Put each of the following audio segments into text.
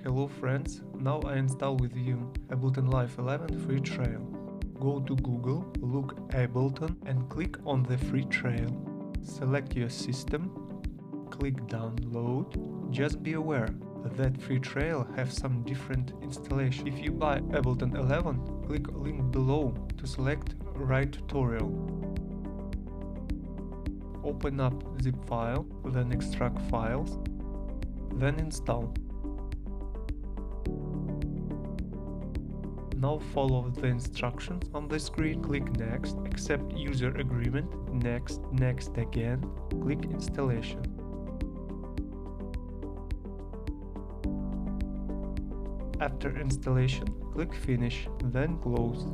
Hello friends, now I install with you Ableton Live 11 free trial. Go to Google, look Ableton and click on the free trial. Select your system, click download. Just be aware that free trial have some different installation. If you buy Ableton 11, click link below to select right tutorial. Open up zip file, then extract files, then install. Now follow the instructions on the screen, click next, accept user agreement, next again, click installation. After installation, click finish, then close.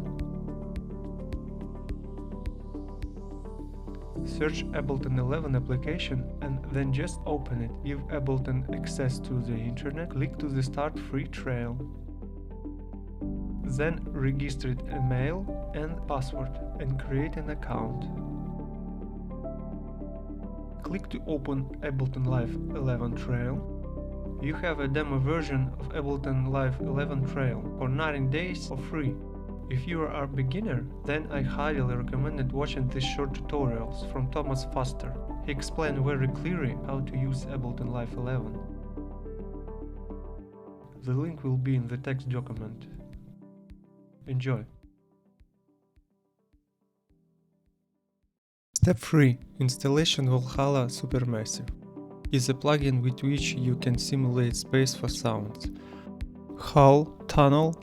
Search Ableton 11 application and then just open it. Give Ableton access to the internet, click to the start free trial. Then register email and password and create an account. Click to open Ableton Live 11 trial. You have a demo version of Ableton Live 11 trial for 9 days for free. If you are a beginner, then I highly recommend watching these short tutorials from Thomas Foster. He explained very clearly how to use Ableton Live 11. The link will be in the text document. Enjoy! Step 3. Installation Valhalla Supermassive is a plugin with which you can simulate space for sounds, hall, tunnel,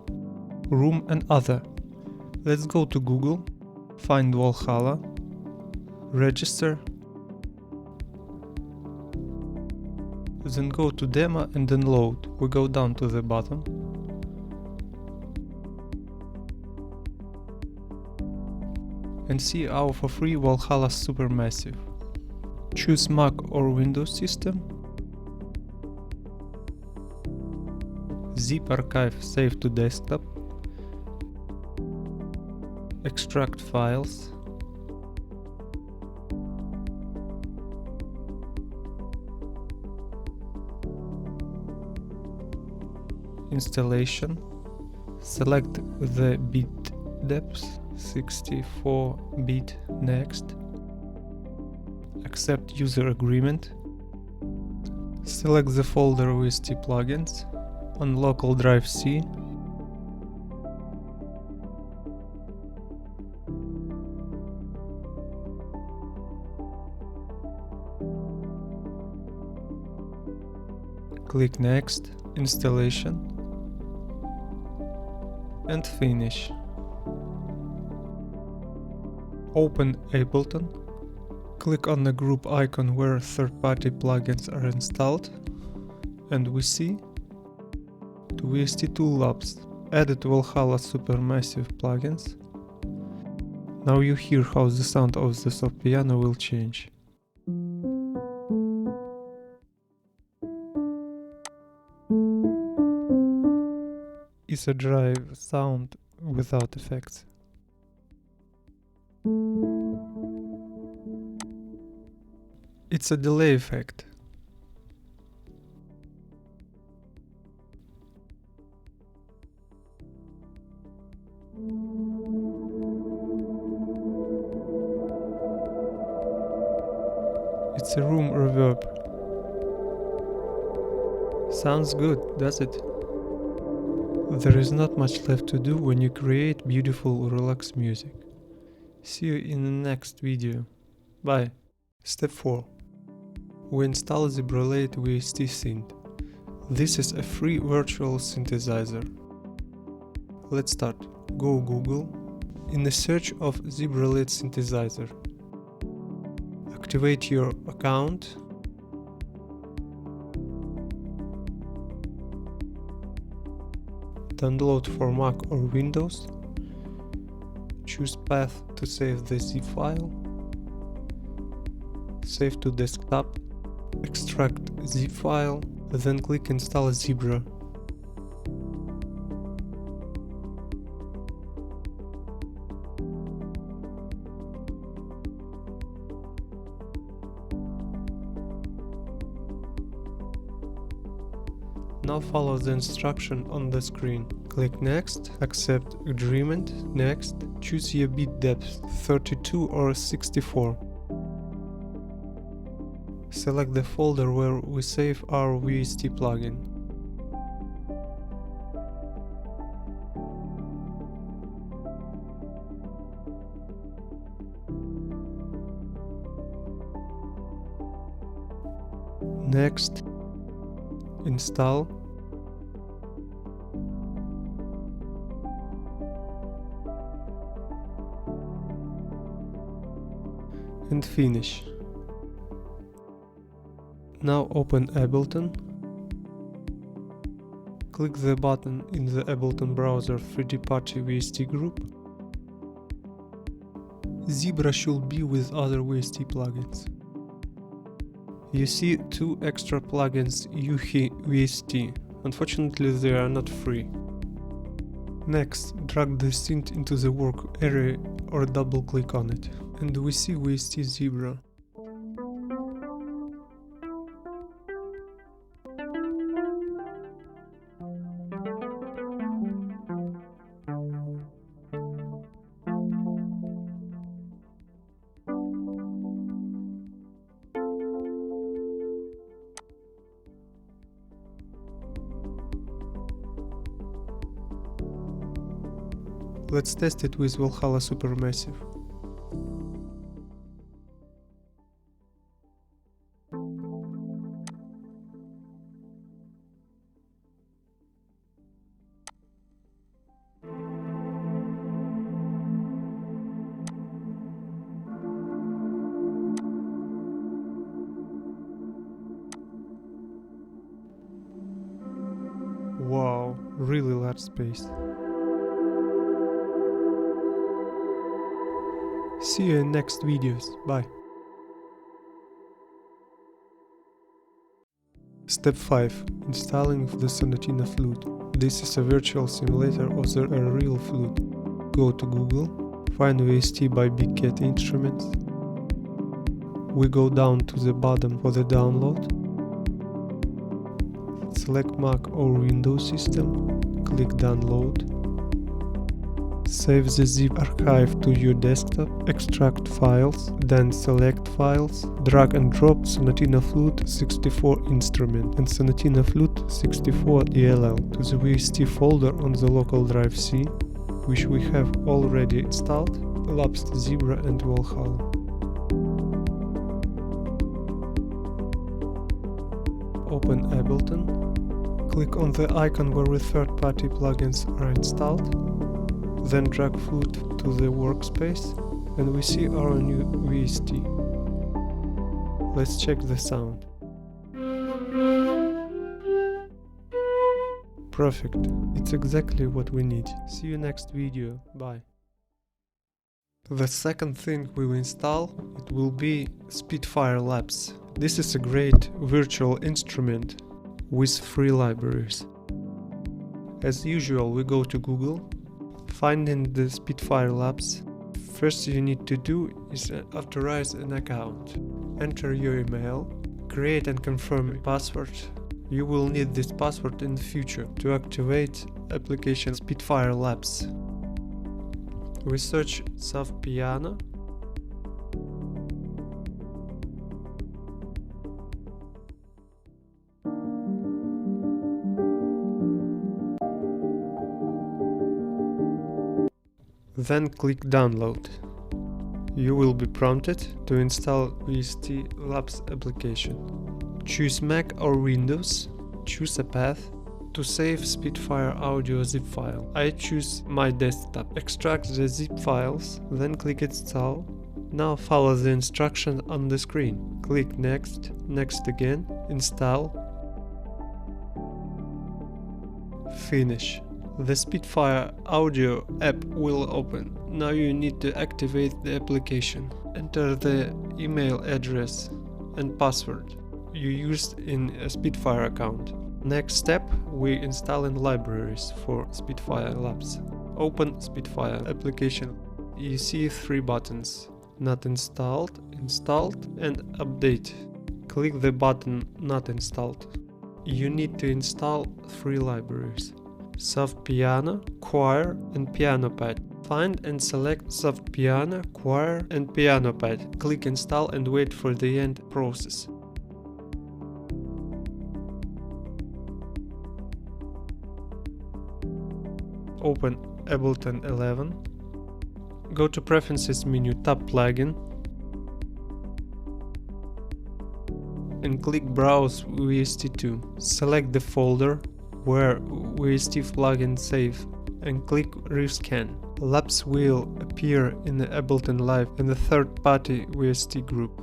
room and other. Let's go to Google, find Valhalla, register, then go to demo and download. We go down to the bottom. And see our for free Valhalla Supermassive. Choose Mac or Windows system. Zip archive save to desktop. Extract files. Installation. Select the bit depth 64-bit next. Accept user agreement. Select the folder OST plugins on local drive C. Click next, installation, and finish. Open Ableton, click on the group icon where third-party plugins are installed, and we see to VST Toolabs added Valhalla Supermassive plugins. Now you hear how the sound of the soft piano will change. It's a dry sound without effects. It's a delay effect. It's a room reverb. Sounds good, does it? There is not much left to do when you create beautiful relaxed music. See you in the next video. Bye. Step 4. We install the Relate VST synth. This is a free virtual synthesizer. Let's start. Go Google. In the search of ZibRelate synthesizer, activate your account. Download for Mac or Windows. Choose path to save the zip file. Save to desktop. Extract zip file, then click install Zebra. Now follow the instruction on the screen. Click Next, accept agreement, Next, choose your bit depth 32 or 64. Select the folder where we save our VST plugin. Next, install. And finish. Now open Ableton. Click the button in the Ableton browser 3D Party VST group. Zebra should be with other VST plugins. You see two extra plugins Yuhi VST. Unfortunately, they are not free. Next, drag the synth into the work area or double click on it. And we see VST Zebra. Let's test it with Valhalla Supermassive. Wow, really large space. See you in next videos. Bye. Step 5. Installing the Sonatina flute. This is a virtual simulator of the real flute. Go to Google, find VST by Big Cat Instruments. We go down to the bottom for the download. Select Mac or Windows system, click Download. Save the zip archive to your desktop, extract files, then select files, drag and drop Sonatina Flute 64 instrument and Sonatina Flute 64 ELL to the VST folder on the local drive C, which we have already installed, lapsed Zebra and Valhalla. Open Ableton, click on the icon where the third-party plugins are installed. Then drag flute to the workspace and we see our new VST. Let's check the sound. Perfect, it's exactly what we need. See you next video, bye. The second thing we will install, it will be Spitfire Labs. This is a great virtual instrument with free libraries. As usual, we go to Google. Finding the Spitfire Labs, first you need to do is authorize an account. Enter your email, create and confirm a password. You will need this password in the future to activate application Spitfire Labs. We search soft piano. Then click Download. You will be prompted to install VST Labs application. Choose Mac or Windows, choose a path. To save Spitfire audio zip file, I choose my desktop. Extract the zip files, then click Install. Now follow the instructions on the screen. Click Next, Next again, Install. Finish. The Spitfire audio app will open. Now you need to activate the application. Enter the email address and password you used in a Spitfire account. Next step, we instal in libraries for Spitfire Labs. Open Spitfire application. You see three buttons: Not installed, Installed and Update. Click the button Not installed. you need to install 3 libraries: Soft Piano, Choir and Piano Pad. Find and select Soft Piano, Choir and Piano Pad. Click Install and wait for the end process. Open Ableton 11. Go to Preferences menu, tap Plugin and click Browse VST2. Select the folder where VST plugin save and click Rescan. Labs will appear in the Ableton Live in the third-party VST group.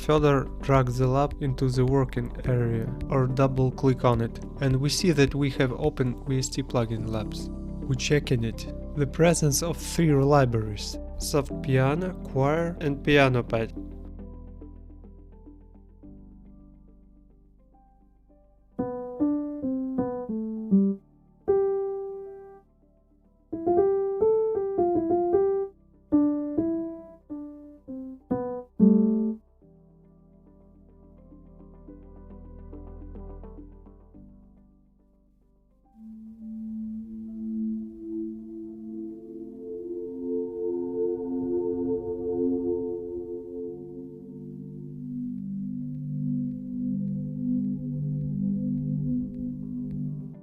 Further drag the lab into the working area or double click on it, and we see that we have open VST plugin labs. We check in it the presence of 3 libraries: Soft Piano, Choir and Piano Pad.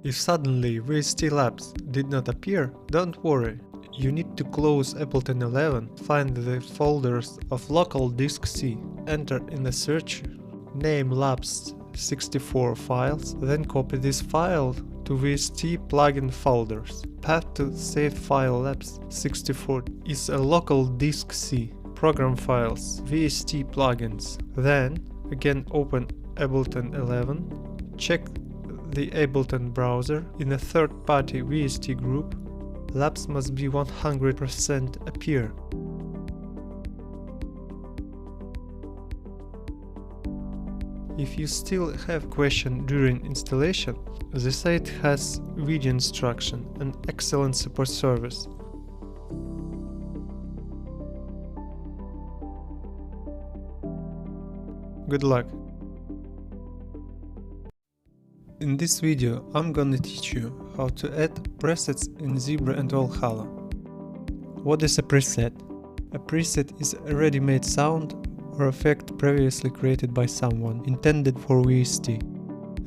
If suddenly VST Labs did not appear, don't worry. You need to close Ableton 11, find the folders of local disk C, enter in the search, name Labs 64 files, then copy this file to VST plugin folders. Path to save file Labs 64 is a local disk C, program files, VST plugins. Then again open Ableton 11, check the Ableton browser. In a third-party VST group, labs must be 100% appear. If you still have question during installation, the site has video instruction and excellent support service. Good luck! In this video I'm gonna teach you how to add presets in Zebra and Valhalla. What is a preset? A preset is a ready-made sound or effect previously created by someone, intended for VST,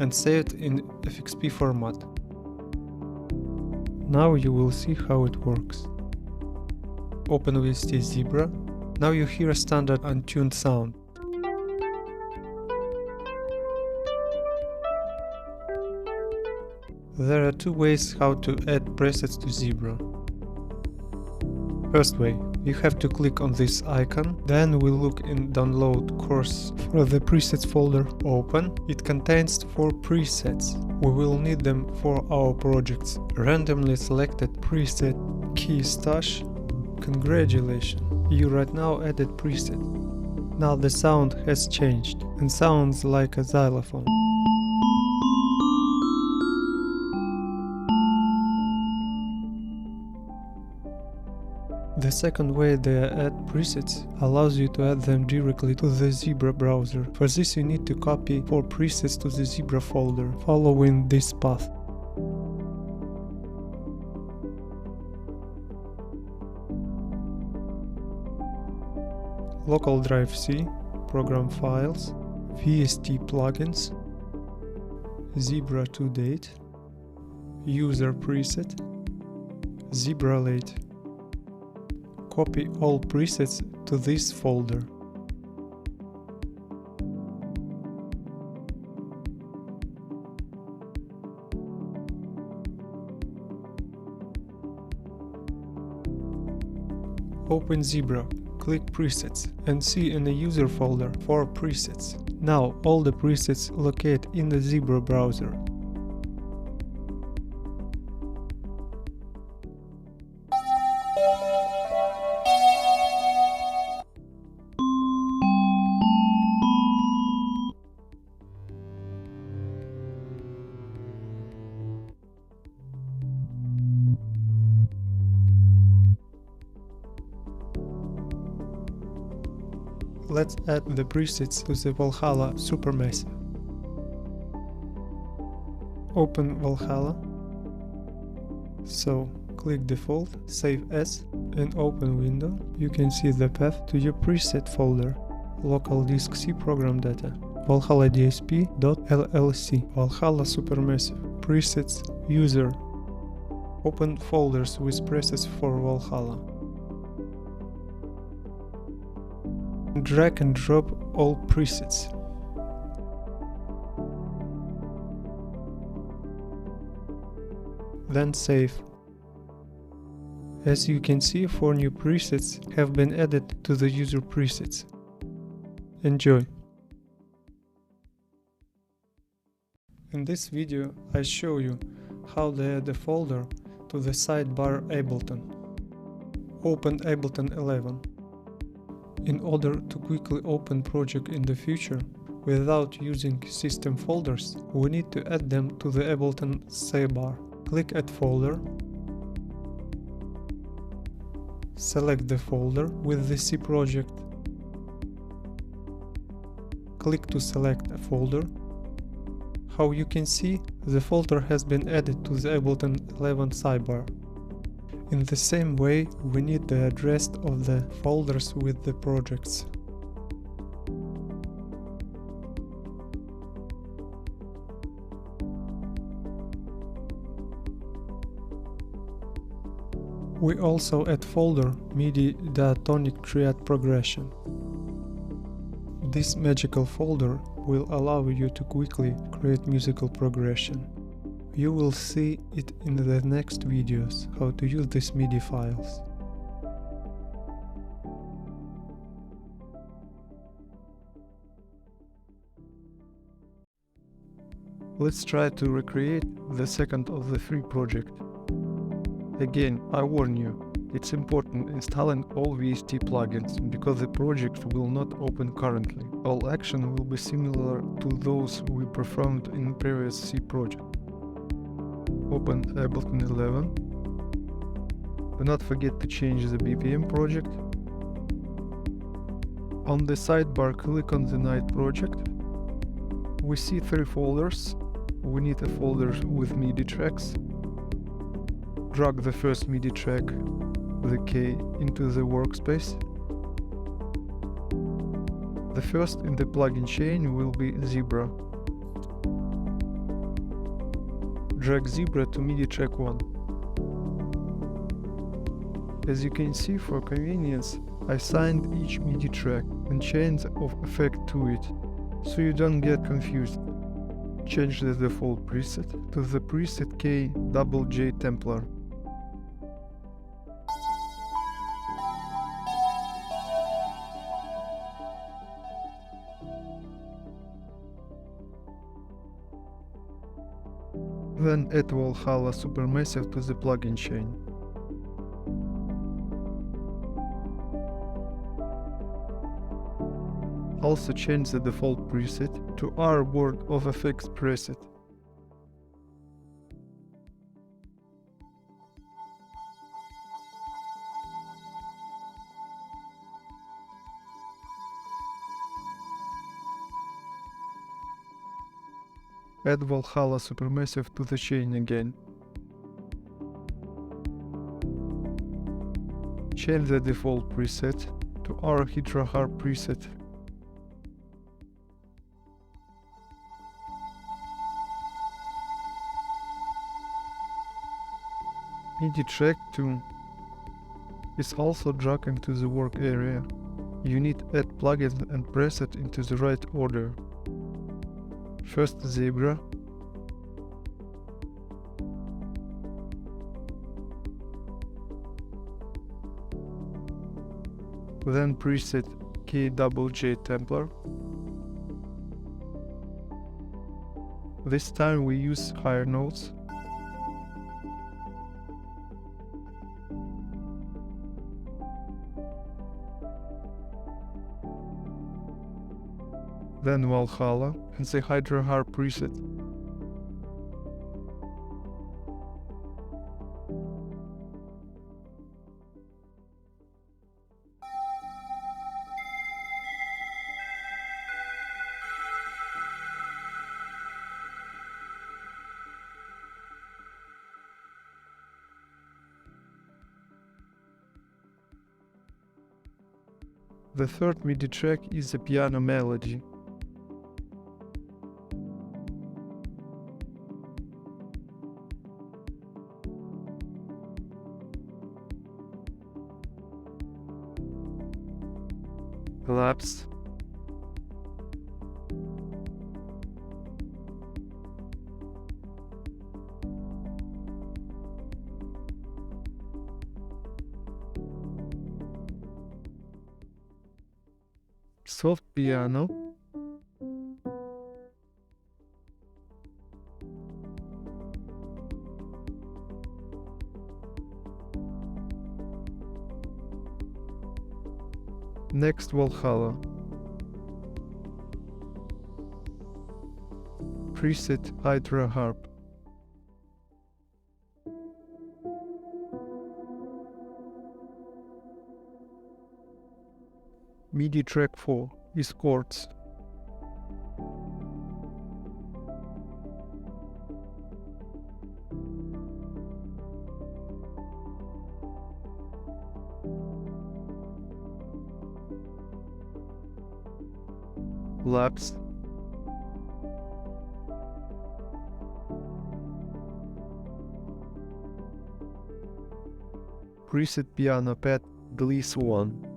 and saved in FXP format. Now you will see how it works. Open VST Zebra. Now you hear a standard untuned sound. There are 2 ways how to add presets to Zebra. First way, you have to click on this icon, then we look in download course for the presets folder. Open. It contains 4 presets. We will need them for our projects. Randomly selected preset key stash. Congratulations, you right now added preset. Now the sound has changed and sounds like a xylophone. The second way they add presets allows you to add them directly to the Zebra browser. For this you need to copy 4 presets to the Zebra folder, following this path. Local drive C, program files, VST plugins, Zebra to date, user preset, Zebra late. Copy all presets to this folder. Open Zebra, click Presets, and see in the user folder 4 presets. Now all the presets locate in the Zebra browser. Let's add the presets to the Valhalla Supermassive. open Valhalla. So click Default, Save As, and open window. You can see the path to your preset folder. Local disk C program data. Valhalla DSP.llc. Valhalla Supermassive. Presets User. Open folders with presets for Valhalla. Drag and drop all presets. Then save. As you can see, 4 new presets have been added to the user presets. Enjoy! In this video I show you how to add a folder to the sidebar Ableton. Open Ableton 11. In order to quickly open project in the future without using system folders, we need to add them to the Ableton sidebar. Click Add Folder. Select the folder with the C project. Click to select a folder. How you can see, the folder has been added to the Ableton 11 sidebar. In the same way, we need the address of the folders with the projects. We also add folder MIDI diatonic triad progression. This magical folder will allow you to quickly create musical progression. You will see it in the next videos how to use these MIDI files. Let's try to recreate the second of the 3 projects. Again, I warn you, it's important installing all VST plugins, because the project will not open currently. All action will be similar to those we performed in previous C project. Open Ableton 11. Do not forget to change the BPM project. On the sidebar, click on the Night project. We see 3 folders. We need a folder with MIDI tracks. Drag the first MIDI track, the K, into the workspace. The first in the plugin chain will be Zebra. Drag Zebra to MIDI track 1. As you can see, for convenience, I assigned each MIDI track and chains of effect to it, so you don't get confused. Change the default preset to the preset K-J Templar. Then add Valhalla Supermassive to the plugin chain. Also change the default preset to R Board of Effects preset. Add Valhalla Supermassive to the chain again. Change the default preset to R Hydra Harp preset. MIDI track 2 is also dragged into the work area. You need to add plugin and preset into the right order. First Zebra, then preset K-J Templar. This time we use higher notes. Then Valhalla and the Hydra Harp preset. The third MIDI track is a piano melody. Collapse. Soft piano. Next, Valhalla. Preset Hydra harp. MIDI track 4 is chords. Lapse. Preset piano pad Gliss 1.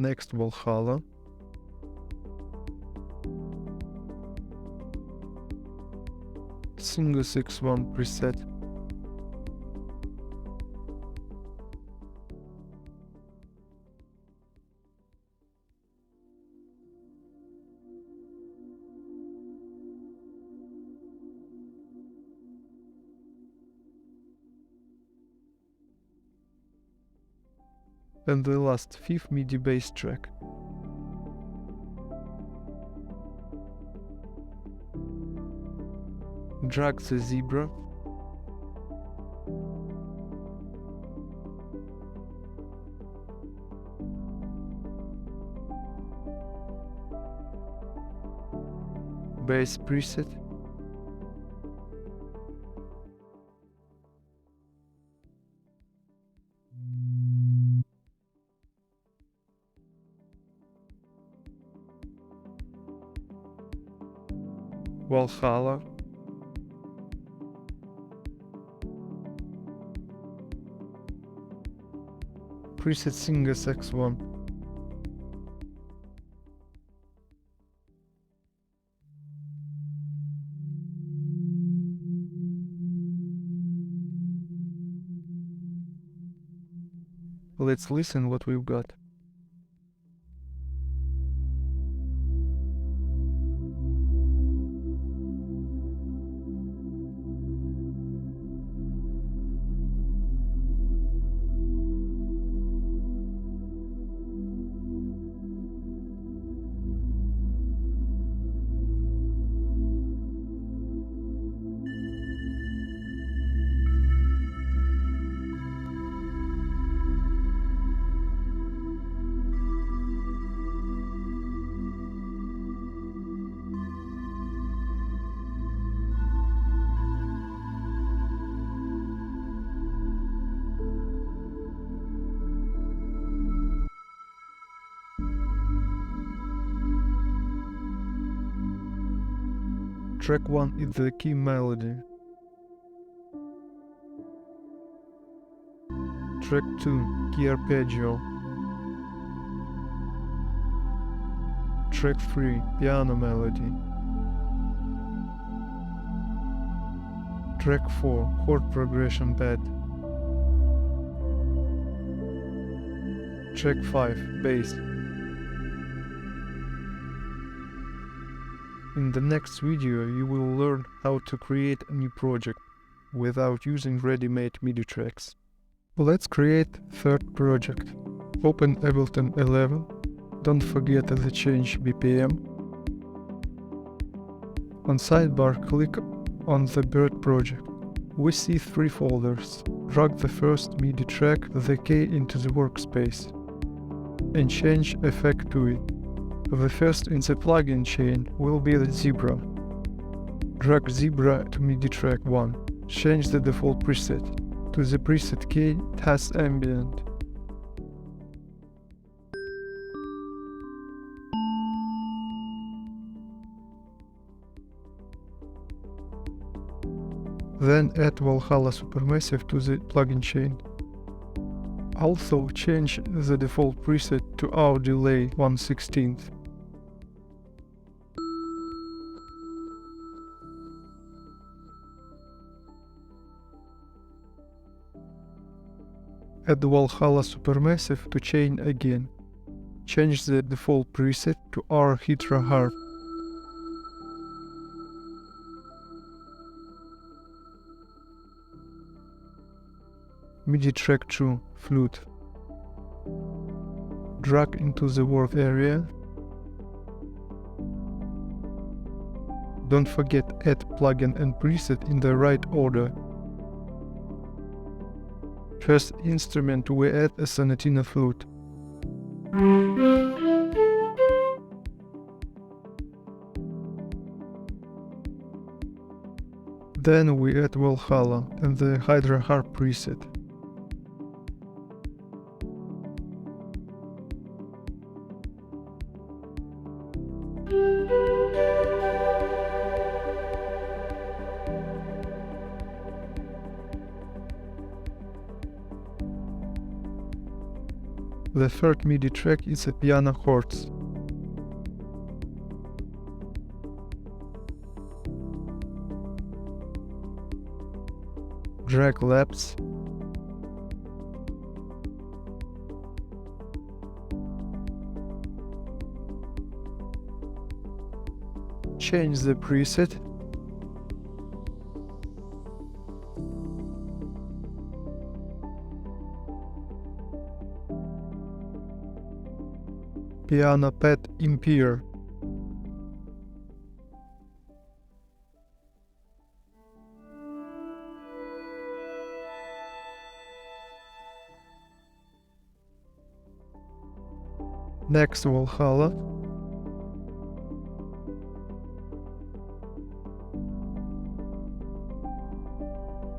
Next, Valhalla. Singus X1 preset. And the last, fifth MIDI bass track. Drag the zebra. Bass preset. Valhalla. Preset Singus X1. Let's listen what we've got. Track 1 is the key melody. Track 2, key arpeggio. Track 3, piano melody. Track 4, chord progression pad. Track 5, bass. In the next video you will learn how to create a new project. without using ready-made MIDI tracks. Let's create third project. Open Ableton 11. Don't forget to change BPM. On sidebar, click on the bird project. We see 3 folders. Drag the first MIDI track, the key, into the workspace and change effect to it. The first in the plugin chain will be the zebra. Drag zebra to MIDI track 1. Change the default preset. To the preset key, test ambient. Then add Valhalla Supermassive to the plugin chain. Also change the default preset to our delay 1/16. Add Valhalla Supermassive to chain again. Change the default preset to our Hydra harp. MIDI track 2, flute. Drag into the work area. Don't forget add plugin and preset in the right order. First instrument we add a sonatina flute. Then we add Valhalla and the Hydra harp preset. The third MIDI track is a piano chords. Drag laps. Change the preset. Piano pad impair. Next Valhalla.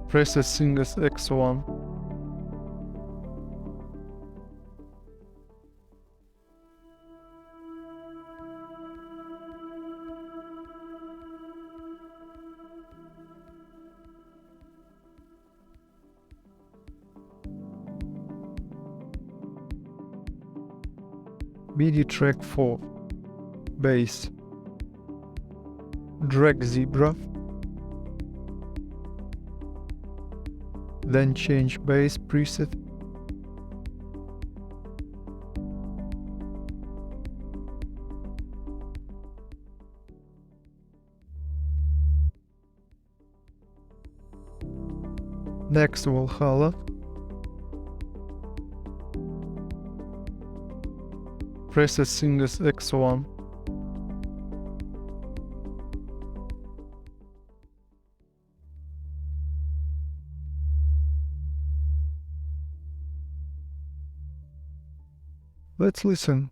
Press a Synth X1. MIDI track 4. Bass. Drag zebra. Then change bass preset. Next Valhalla. Press a Synth X1. Let's listen.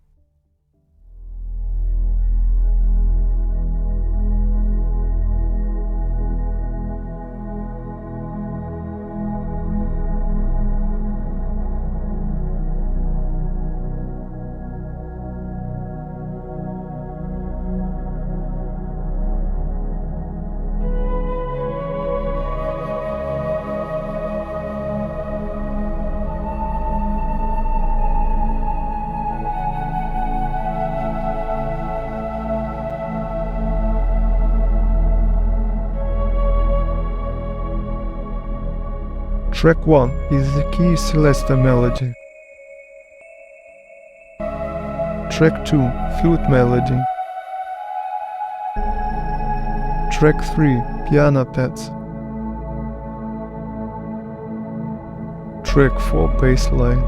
Track 1 is the key Celesta melody. Track 2, flute melody. Track 3, piano pads. Track 4 bassline.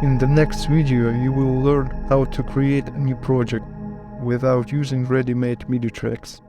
In the next video you will learn how to create a new project without using ready-made MIDI tracks.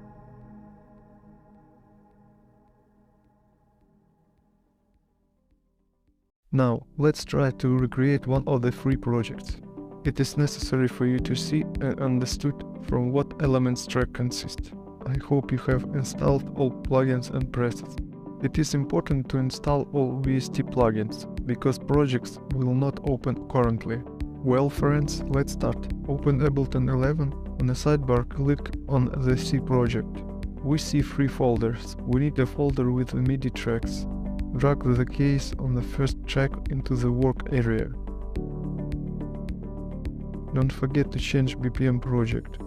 Now, let's try to recreate one of the 3 projects. It is necessary for you to see and understood from what elements track consists. I hope you have installed all plugins and presets. It is important to install all VST plugins, because projects will not open currently. Well friends, let's start. Open Ableton 11. On the sidebar, click on the C project. We see 3 folders. We need a folder with the MIDI tracks. Drag the case on the first track into the work area. Don't forget to change BPM project.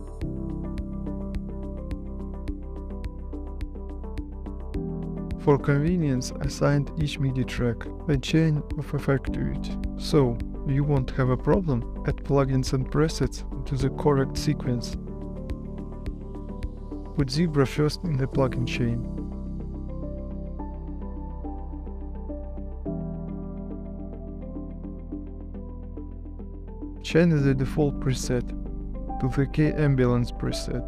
For convenience, I assigned each MIDI track a chain of effect to it. So, you won't have a problem. Add plugins and presets to the correct sequence. Put Zebra first in the plugin chain. Change the default preset to the K-Ambulance preset.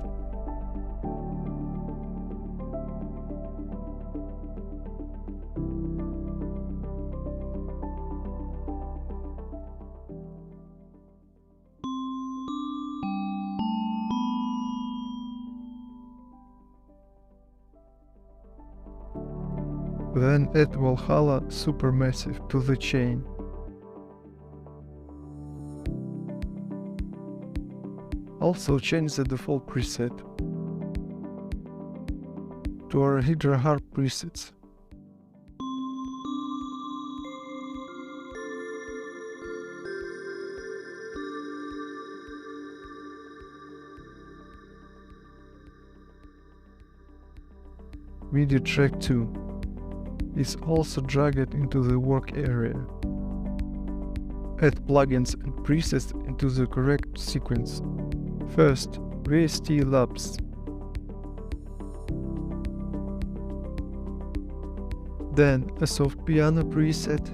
Then add Valhalla Supermassive to the chain. Also change the default preset to our Hydra Harp presets. MIDI track 2 is also dragged into the work area. Add plugins and presets into the correct sequence. First, VST Labs. Then a soft piano preset.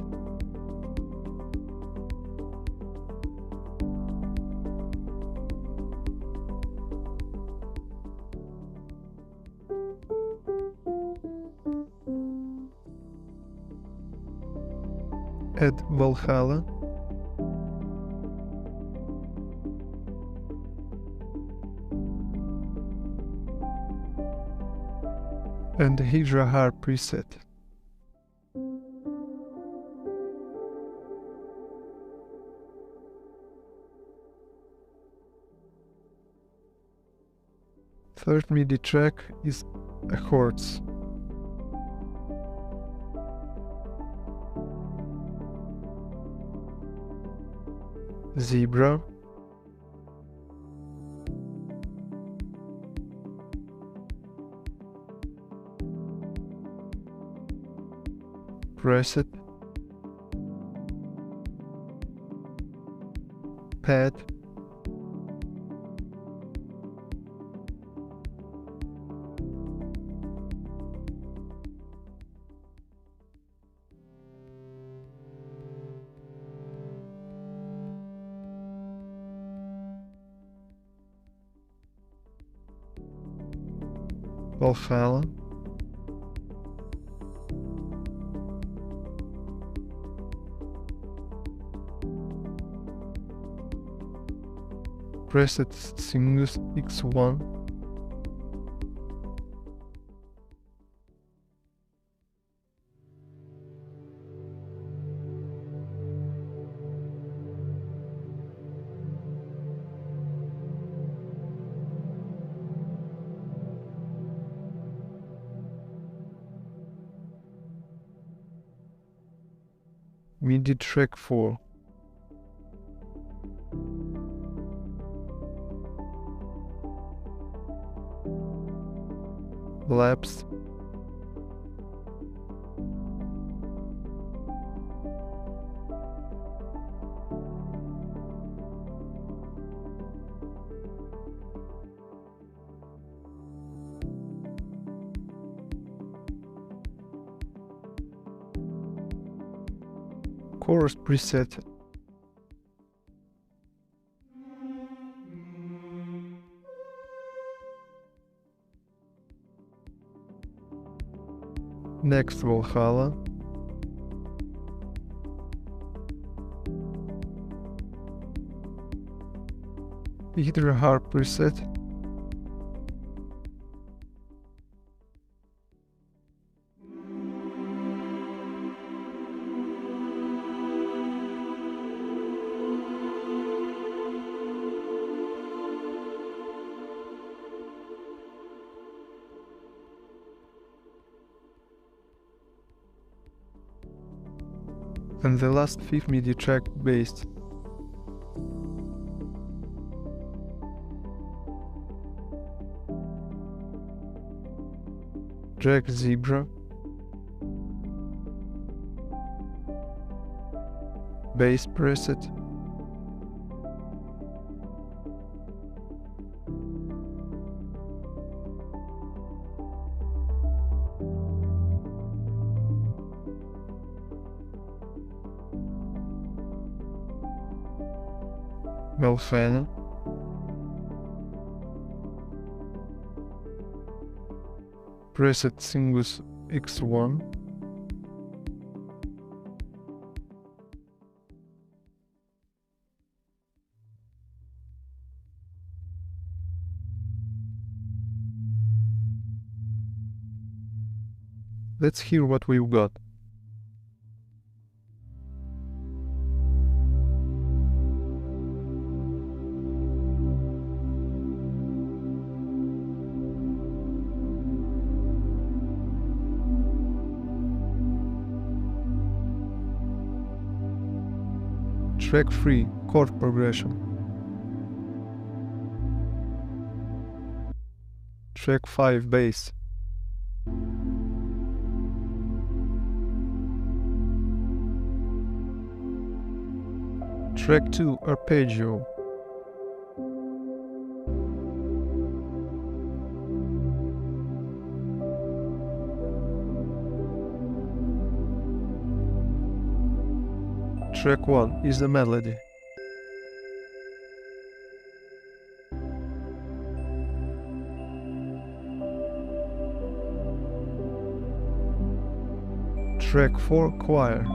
Add Valhalla. And the Hydra Harp preset. Third MIDI track is a Chords. Zebra. Preset. Pad. Valhalla. Preset Sinus X1. MIDI track 4. Labs. chorus preset. Next, Valhalla. Guitar harp preset. And the last 5th MIDI track bass. Track Zebra. Bass preset. Melfana. Preset Singus X1. Let's hear what we've got. Track 3, chord progression. Track 5, bass. Track 2, arpeggio. Track 1 is the melody. Track 4, choir.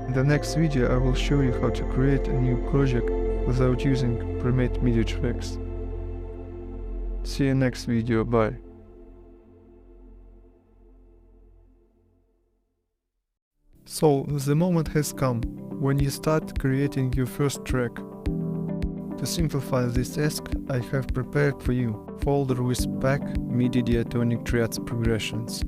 In the next video I will show you how to create a new project without using pre-made MIDI tracks. See you next video, bye. So, the moment has come when you start creating your first track. To simplify this task, I have prepared for you a folder with pack MIDI diatonic triads progressions.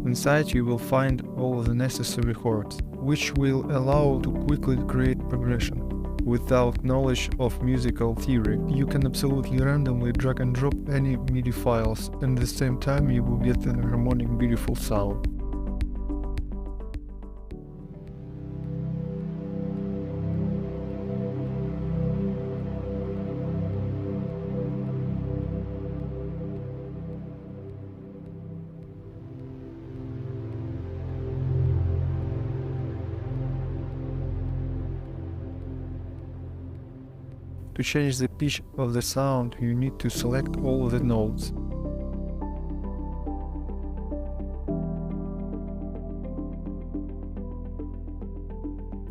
Inside you will find all the necessary chords, which will allow to quickly create progression. Without knowledge of musical theory, you can absolutely randomly drag and drop any MIDI files, and at the same time you will get a harmonic beautiful sound. To change the pitch of the sound, you need to select all the notes.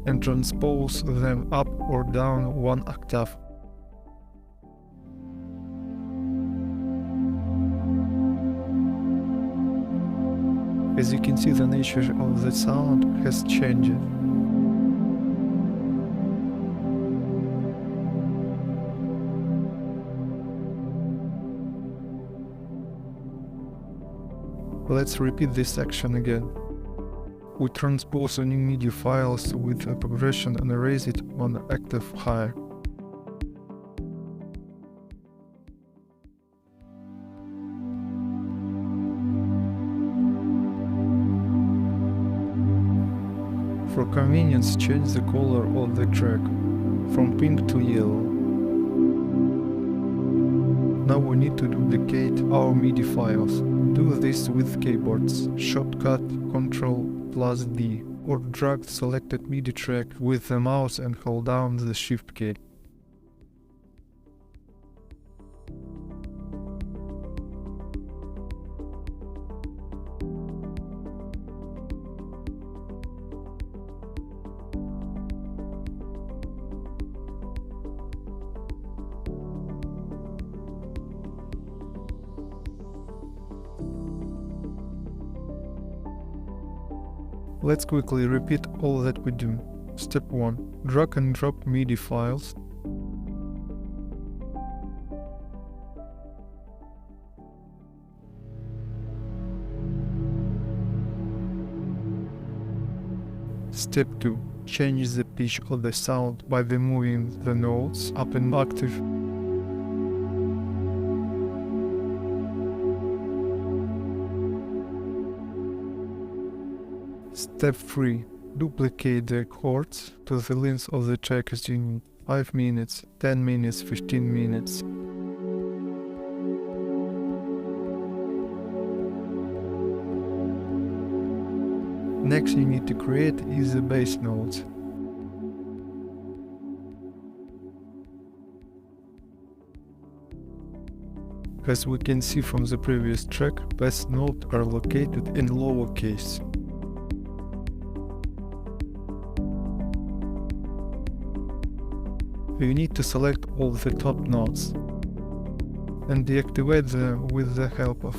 And transpose them up or down one octave. As you can see, the nature of the sound has changed. Let's repeat this section again. We transpose any MIDI files with a progression and raise it one octave higher. For convenience, change the color of the track from pink to yellow. Now we need to duplicate our MIDI files. Do this with keyboards. Shortcut Ctrl+D, or drag the selected MIDI track with the mouse and hold down the Shift key. Let's quickly repeat all that we do. Step 1. Drag and drop MIDI files. Step 2. Change the pitch of the sound by moving the notes up an octave. Step 3. Duplicate the chords to the length of the track as you need. 5 minutes, 10 minutes, 15 minutes. Next you need to create is the bass notes. As we can see from the previous track, bass notes are located in lowercase. You need to select all the top notes and deactivate them with the help of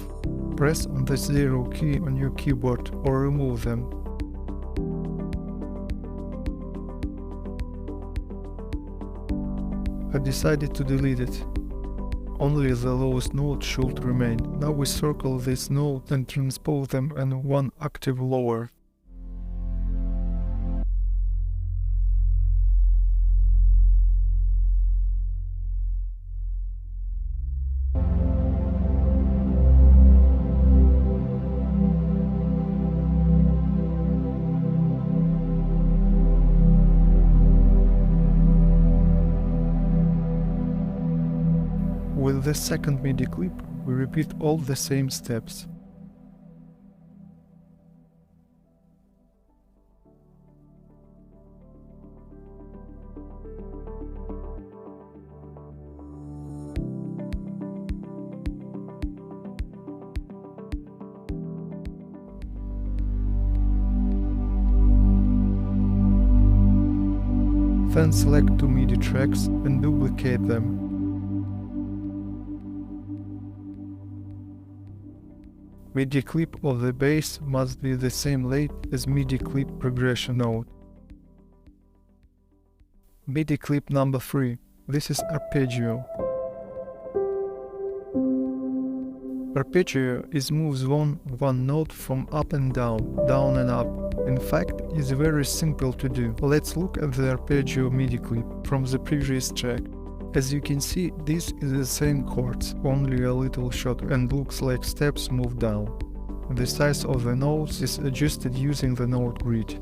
press on the 0 key on your keyboard or remove them. I decided to delete it. Only the lowest note should remain. Now we circle this note and transpose them and one octave lower. With the second MIDI clip, we repeat all the same steps. Then select two MIDI tracks and duplicate them. MIDI clip of the bass must be the same length as MIDI clip progression note. MIDI clip number 3. This is arpeggio. Arpeggio is moves one note from up and down, down and up. In fact, it's very simple to do. Let's look at the arpeggio MIDI clip from the previous track. As you can see, this is the same chords, only a little shorter and looks like steps moved down. The size of the notes is adjusted using the note grid.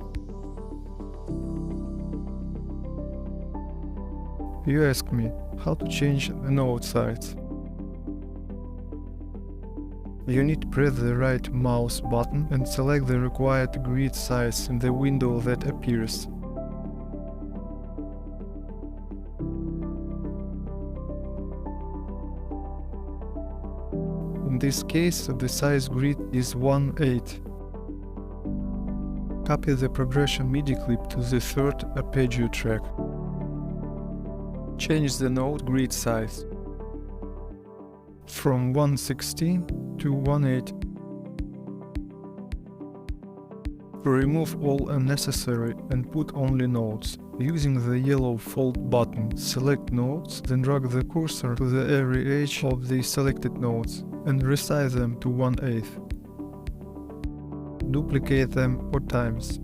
You ask me, how to change the note size? You need to press the right mouse button and select the required grid size in the window that appears. In this case, the size grid is 1/8. Copy the progression MIDI clip to the third arpeggio track. Change the note grid size from 1/16 to 1/8. Remove all unnecessary and put only notes. Using the yellow fold button, select notes, then drag the cursor to the every edge of the selected notes and resize them to 1/8. Duplicate them 4 times.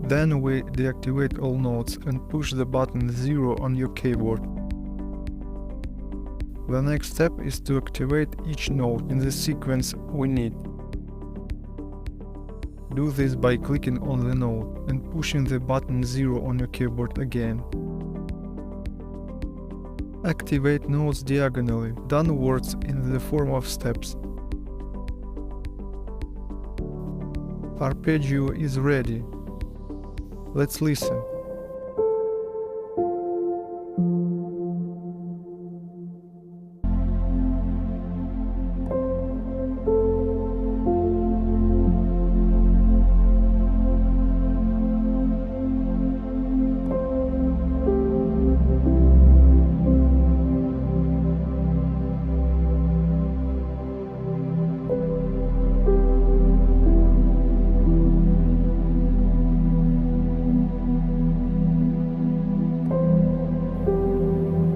Then we deactivate all notes and push the button 0 on your keyboard. The next step is to activate each note in the sequence we need. Do this by clicking on the note and pushing the button 0 on your keyboard again. Activate notes diagonally, downwards in the form of steps. Arpeggio is ready. Let's listen.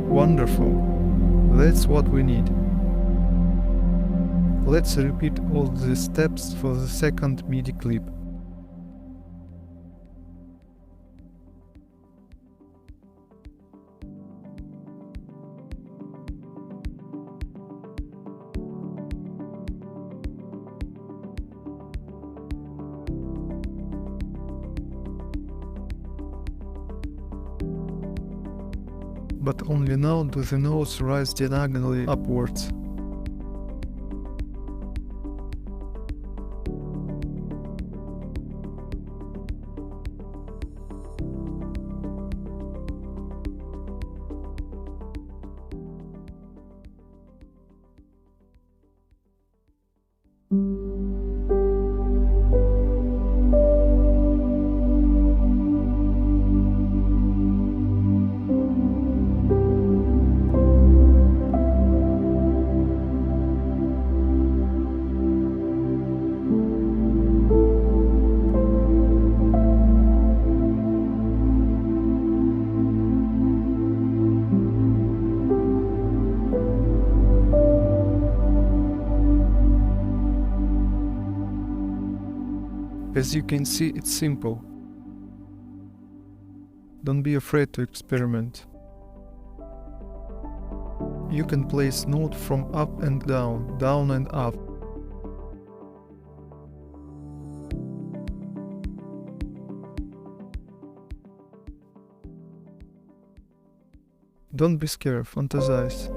Wonderful. That's what we need. Let's repeat all the steps for the second MIDI clip. But only now do the notes rise diagonally upwards. As you can see, it's simple. Don't be afraid to experiment. You can place note from up and down, down and up. Don't be scared, fantasize.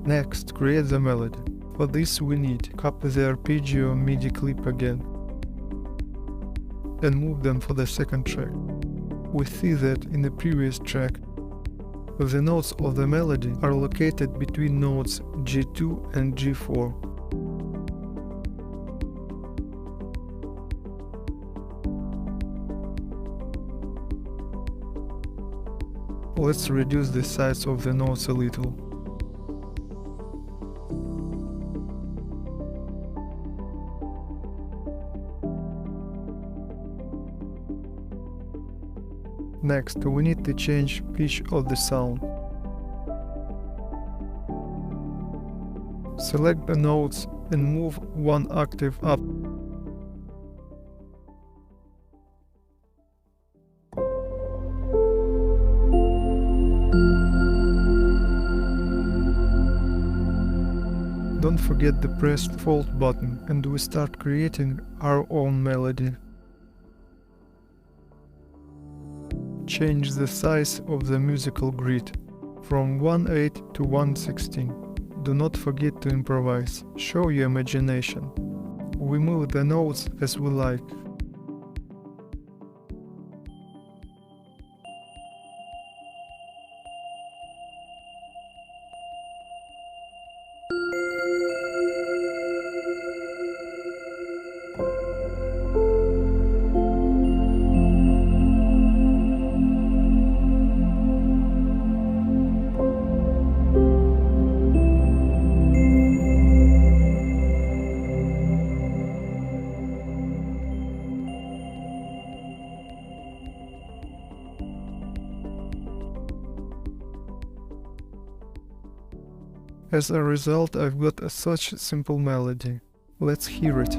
Next, create the melody. For this we need copy the arpeggio MIDI clip again and move them for the second track. We see that in the previous track, the notes of the melody are located between notes G2 and G4. Let's reduce the size of the notes a little. Next, we need to change pitch of the sound. Select the notes and move one octave up. Don't forget the press fold button, and we start creating our own melody. Change the size of the musical grid from 1/8 to 1/16. Do not forget to improvise. Show your imagination. We move the notes as we like. As a result, I've got such a simple melody. Let's hear it.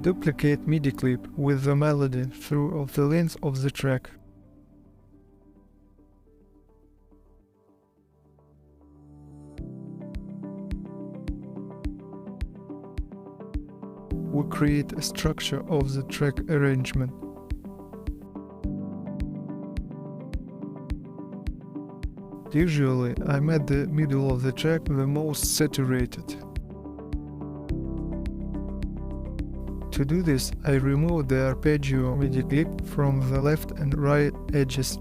Duplicate MIDI clip with the melody through the length of the track. We create a structure of the track arrangement. Usually, I made the middle of the track the most saturated. To do this, I remove the arpeggio MIDI clip from the left and right edges.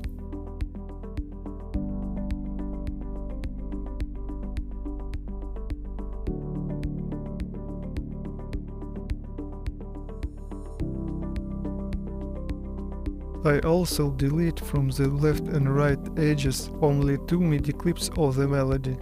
I also delete from the left and right edges only 2 MIDI clips of the melody.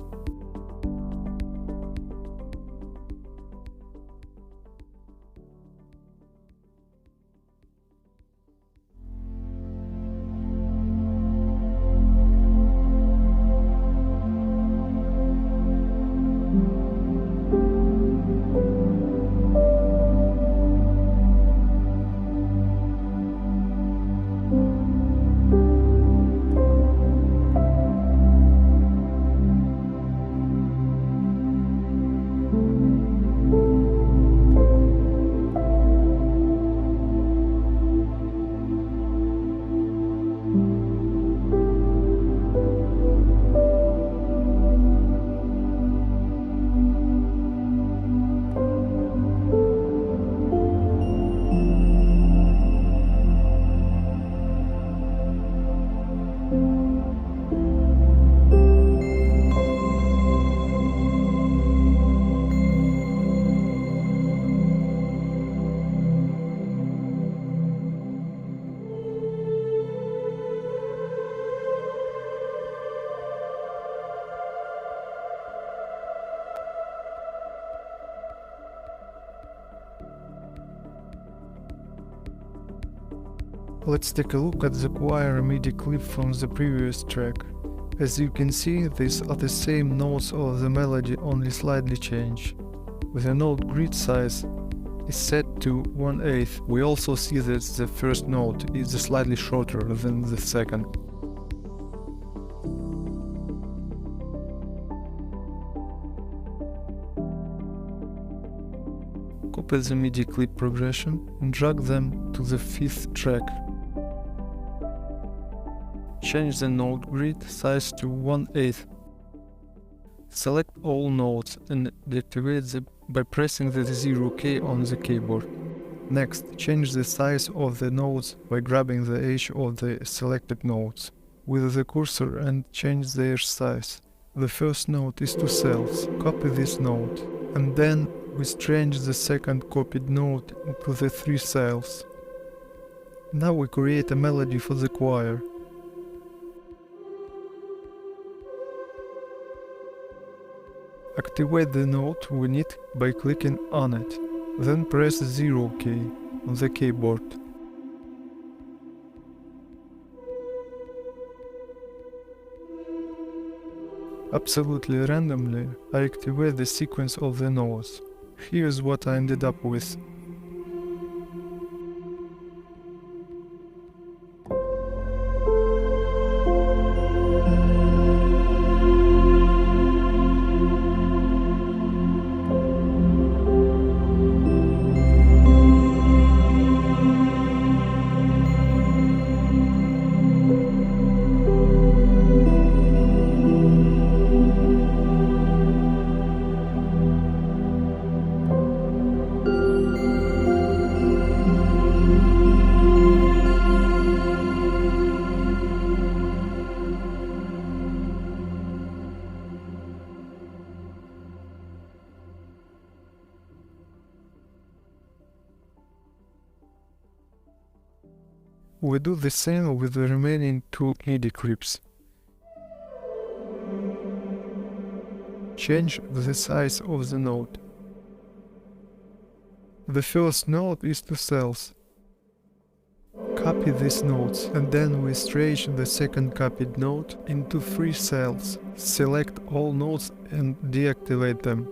Let's take a look at the choir MIDI clip from the previous track. As you can see, these are the same notes of the melody, only slightly changed. The note grid size is set to 1/8. We also see that the first note is slightly shorter than the second. Copy the MIDI clip progression and drag them to the 5th track. Change the note grid size to 1/8. Select all notes and deactivate them by pressing the 0 key on the keyboard. Next, change the size of the notes by grabbing the edge of the selected notes. with the cursor and change their size. The first note is 2 cells. Copy this note, and then we change the second copied note to the 3 cells. Now we create a melody for the choir. Activate the note we need by clicking on it, then press 0 key on the keyboard. Absolutely randomly, I activate the sequence of the notes. Here's what I ended up with. We do the same with the remaining 2 MIDI clips. Change the size of the note. The first note is 2 cells. Copy these notes, and then we stretch the second copied note into 3 cells. Select all notes and deactivate them.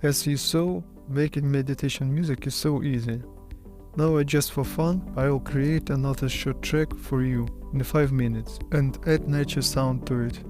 As you saw, making meditation music is so easy. Now just for fun, I'll create another short track for you in 5 minutes and add nature sound to it.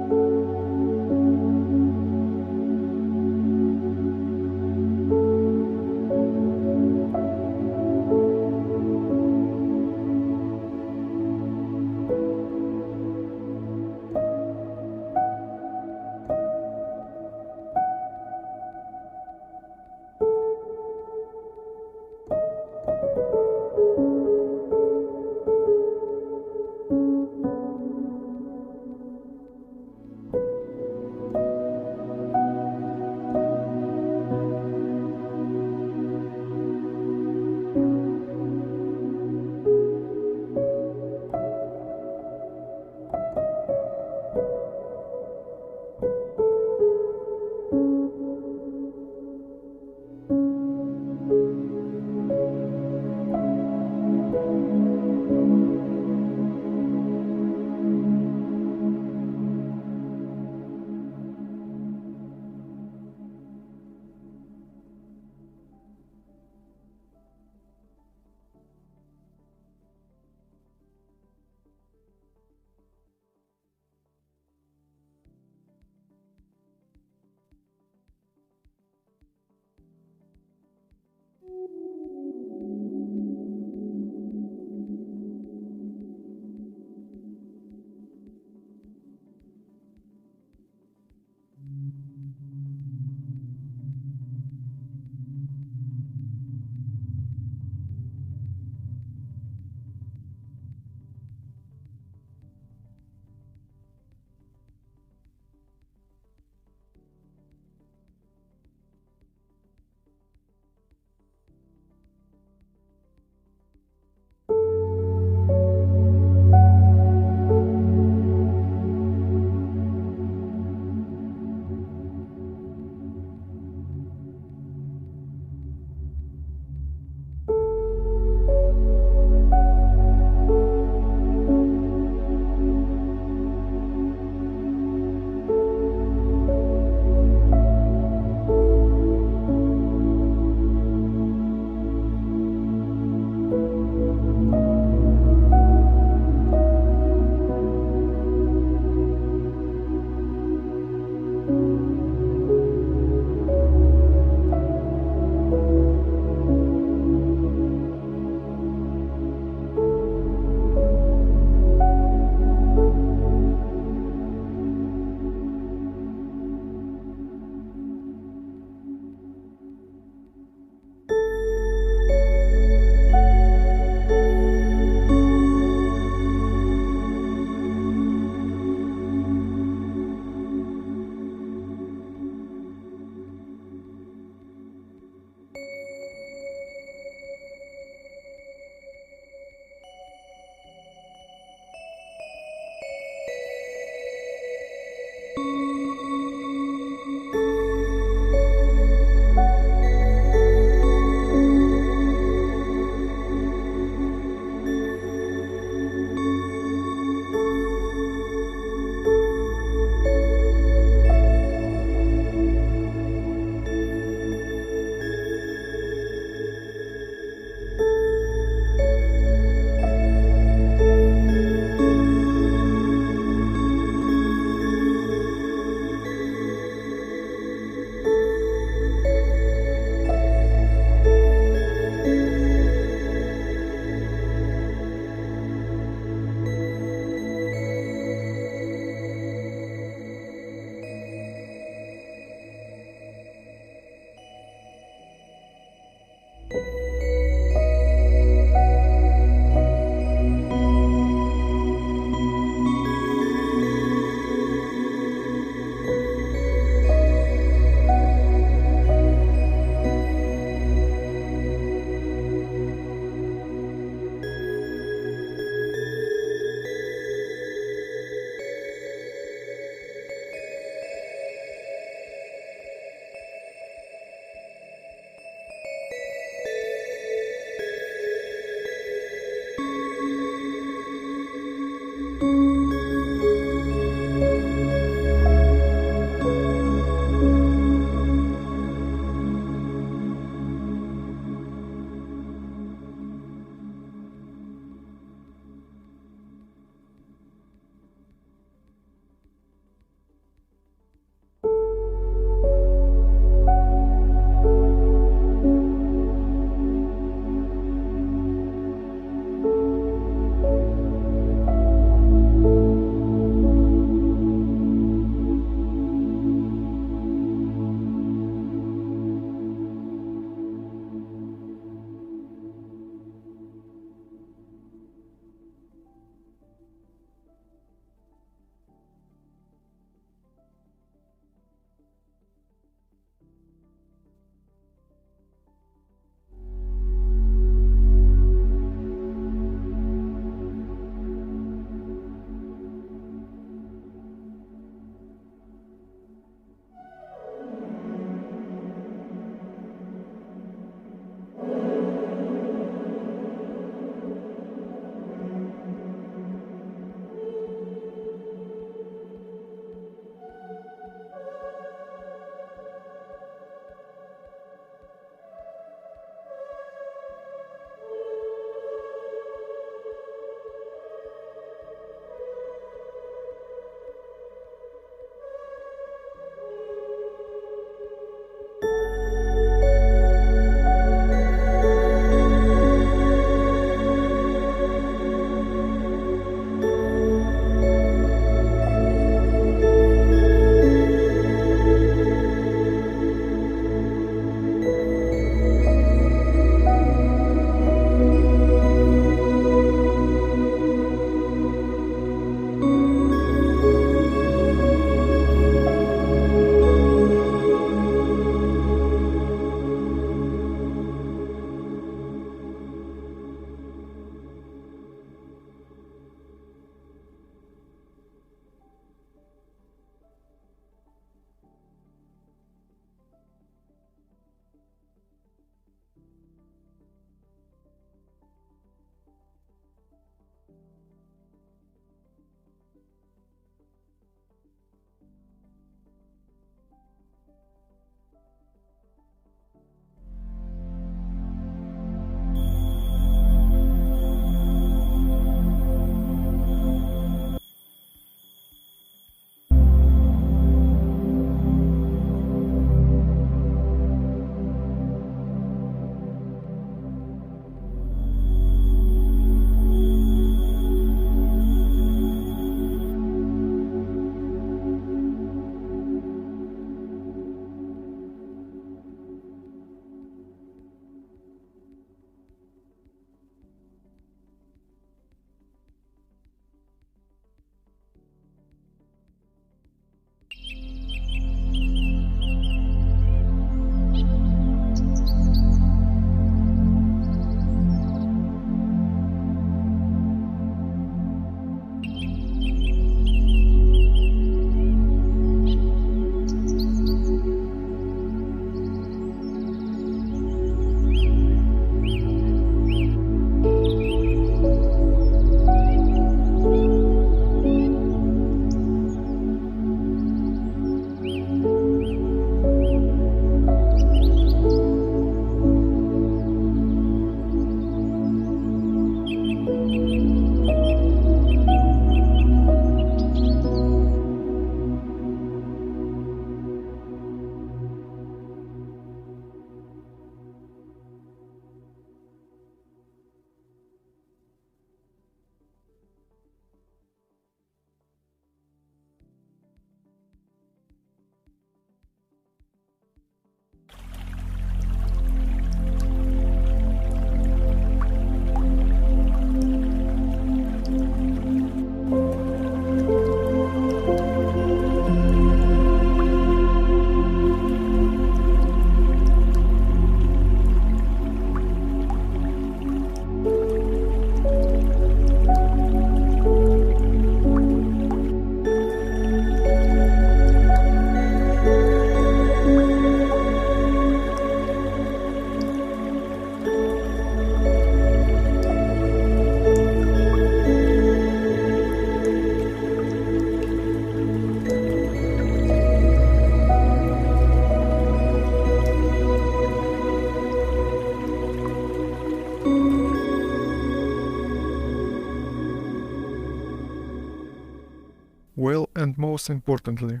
Well, and most importantly,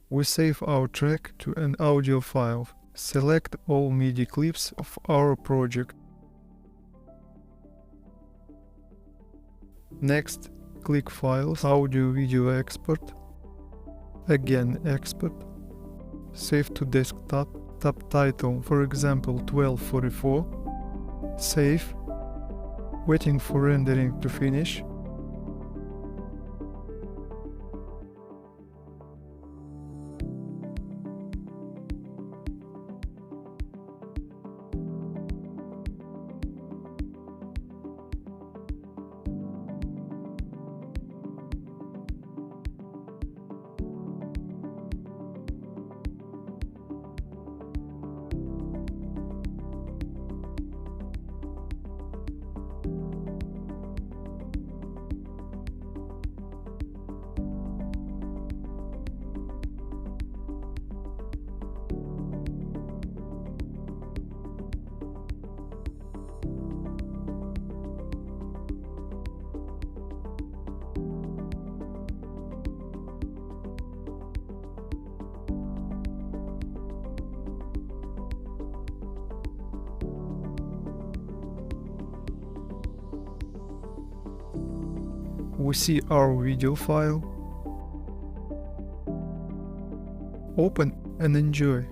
we save our track to an audio file. Select all MIDI clips of our project. Next, click Files, Audio Video Export. Again Export. Save to desktop. Tab title, for example 1244. Save. Waiting for rendering to finish. We see our video file. Open and enjoy.